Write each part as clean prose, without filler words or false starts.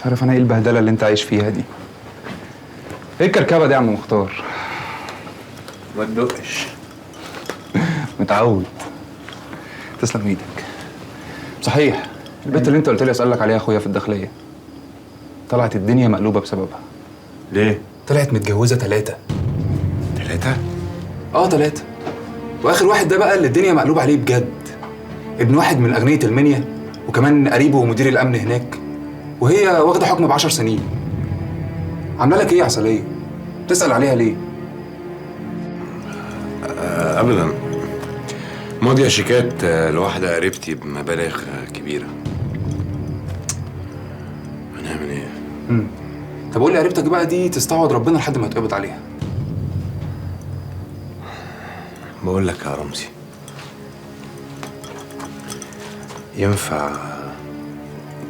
مش عارف انا ايه البهدله اللي انت عايش فيها دي. ايه الكركبه دي يا عم مختار؟ ما تدقش. متعود. تسلم ايدك. صحيح البنت اللي انت قلت لي اسالك عليها اخويا في الداخليه، طلعت الدنيا مقلوبه بسببها. ليه؟ طلعت متجوزه 3. 3؟ 3. واخر واحد ده بقى اللي الدنيا مقلوبه عليه بجد. ابن واحد من اغنيه المنيا، وكمان قريبه ومدير الامن هناك، وهي واخده حكم ب10 سنين. عامله لك ايه يا عسليه؟ تسال عليها ليه؟ ابدا. ماضيه شيكات لواحده قريبتي بمبالغ كبيره. هنعمل ايه؟ طب قول لي قريبتك بقى دي تستعوض ربنا لحد ما يتقبض عليها. بقول لك يا رمزي، ينفع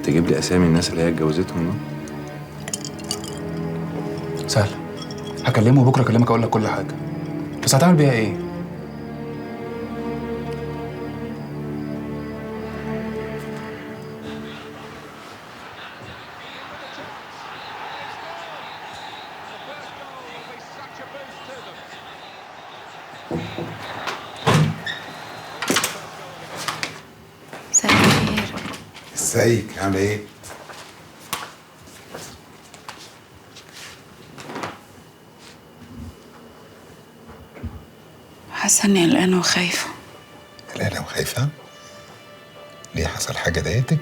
تجيب لي اسامي الناس اللي هي اتجوزتهم دول؟ سهل. هكلمه بكره، اكلمك اقول لك كل حاجه. بس هتعمل بيها ايه؟ مساء الخير. ازيك عامله ايه؟ حاسه اني قلقانه وخايفه. قلقانه وخايفه؟ ليه، حصل حاجه ضايقتك؟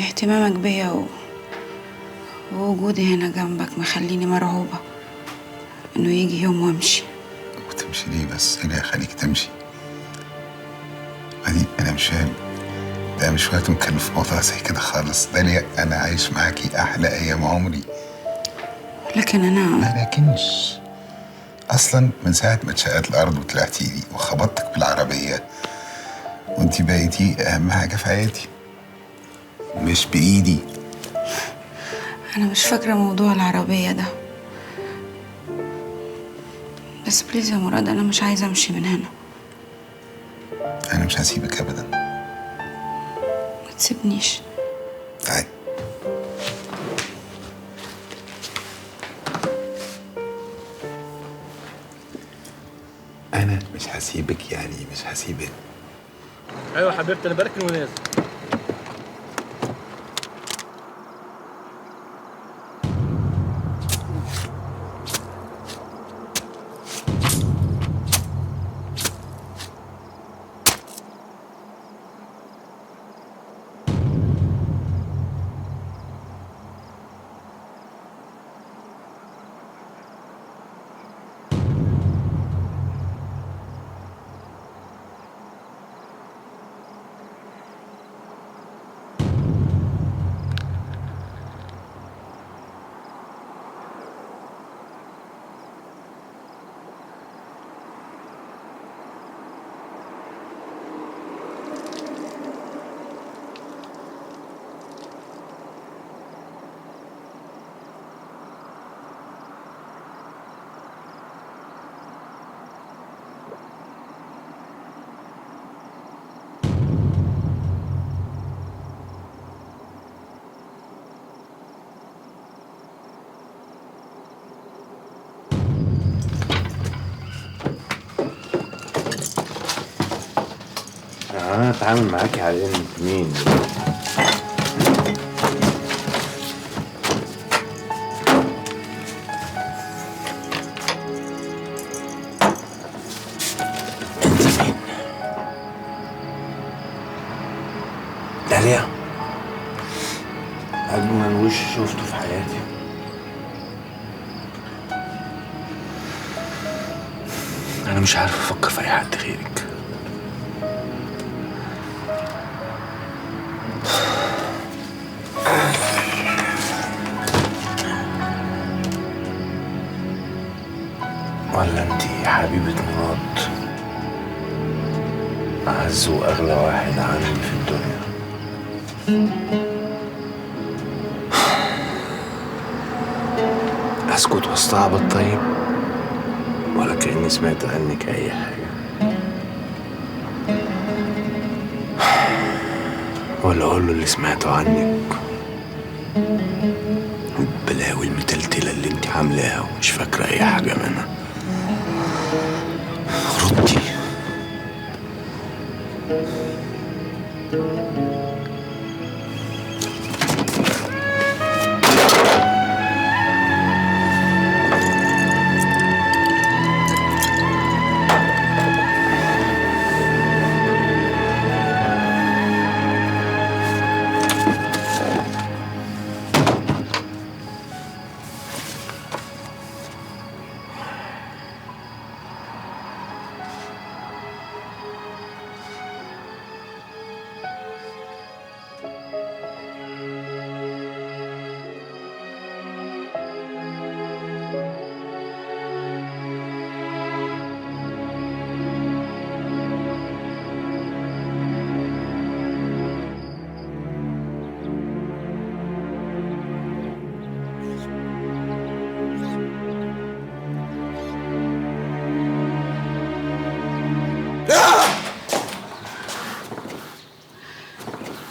اهتمامك بيا ووجودي هنا جنبك مخليني مرعوبه انه يجي يوم وامشي. وتمشي ليه بس؟ ايه اللي هيخليك تمشي؟ انا مش فاهم. ده مش وقت نتكلم في موضوع زي كده خالص. داليا انا عايش معاكي احلى ايام عمري. لكن انا ما لكنش. اصلا من ساعه ما اتشقت الارض وطلعتي لي وخبطتك بالعربيه وانتي بقيتي اهم حاجه في حياتي. مش بايدي. انا مش فاكره موضوع العربيه ده، بس بليز يا مراد انا مش عايزه امشي من هنا. انا مش هسيبك ابدا. ما تسيبنيش. تعالي. انا مش هسيبك، يعني مش هسيبك. ايوه حبيبتي انا بركن ونازل. انا اتعامل معاكي على انك مين دلوقتي؟ انت مين؟ داليا، اجمل وش شفته في حياتي. انا مش عارف افكر في اي حد غيرك. ولا انتي حبيبة مراد، أعز وأغلى واحد عندي في الدنيا. أسكت واستعبط طيب، ولا كأني سمعت عنك أي حاجة؟ ولا اقول له اللي سمعته عنك البلاوي المتلتله اللي انت عاملاها ومش فاكره اي حاجه منها؟ ردي.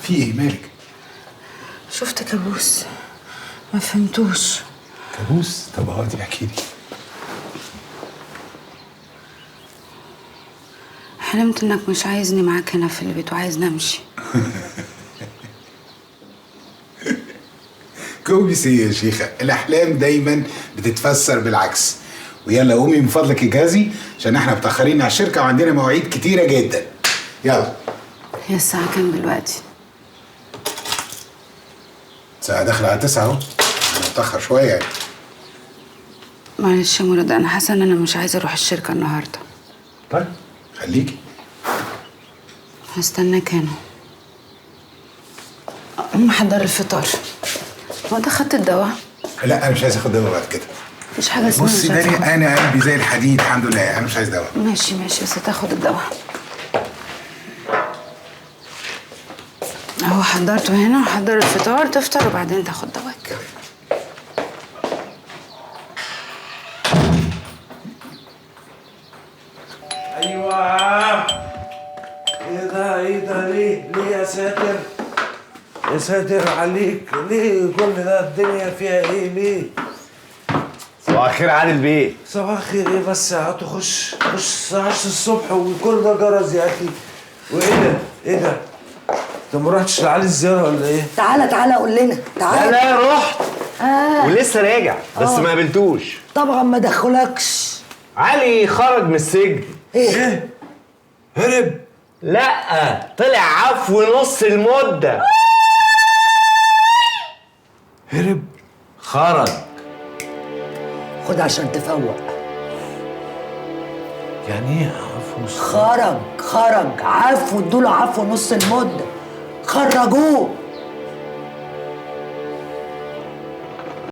في ايه مالك؟ شفت كابوس ما فهمتوش. كابوس؟ طب اقعدي احكي لي. حلمت انك مش عايزني معاك هنا في البيت وعايزني امشي. كوبيس ايه يا شيخه؟ الاحلام دايما بتتفسر بالعكس. ويلا قومي من فضلك اجازي عشان احنا متاخرين على الشركه وعندنا مواعيد كتيره جدا. يلا. هي الساعة كام دلوقتي؟ الساعه داخله على 9 اهو. انا متاخر شويه يعني. معلش يا مراد، انا حاسه ان انا مش عايزه اروح الشركه النهارده. طيب خليكي. هستناك هنا. أقوم أحضر الفطار. هو ده خدت الدواء؟ لا انا مش عايز اخد دواء بعد كده. مش حاجه اسمها بصي مش عايزة داني، أخد. انا قلبي زي الحديد الحمد لله، انا مش عايز دواء. ماشي بس هتاخد الدواء. اهو حضرته هنا وحضر الفطار، تفطر وبعدين تاخد دواك. ايوه. ايه ده ليه يا ساتر؟ يا ساتر عليك، ليه كل ده؟ الدنيا فيها ايه ليه؟ صباح الخير علي البيه. صباح الخير ايه بس؟ هتخش الساعة 10 الصبح وكل ده جرس يا اخي. وايه ده؟ انت ما رحتش لعلي الزيارة ولا ايه؟ تعالى قول لنا. تعالى. لا رحت ولسه راجع بس ما قابلتوش. طبعا ما دخلكش. علي خرج من السجن. ايه؟ هرب؟ لا طلع عفو نص المدة. هرب؟ خرج. خد عشان تفوق. يعني ايه عفو؟ خرج عفو، ادوله عفو نص المدة. خرجوه.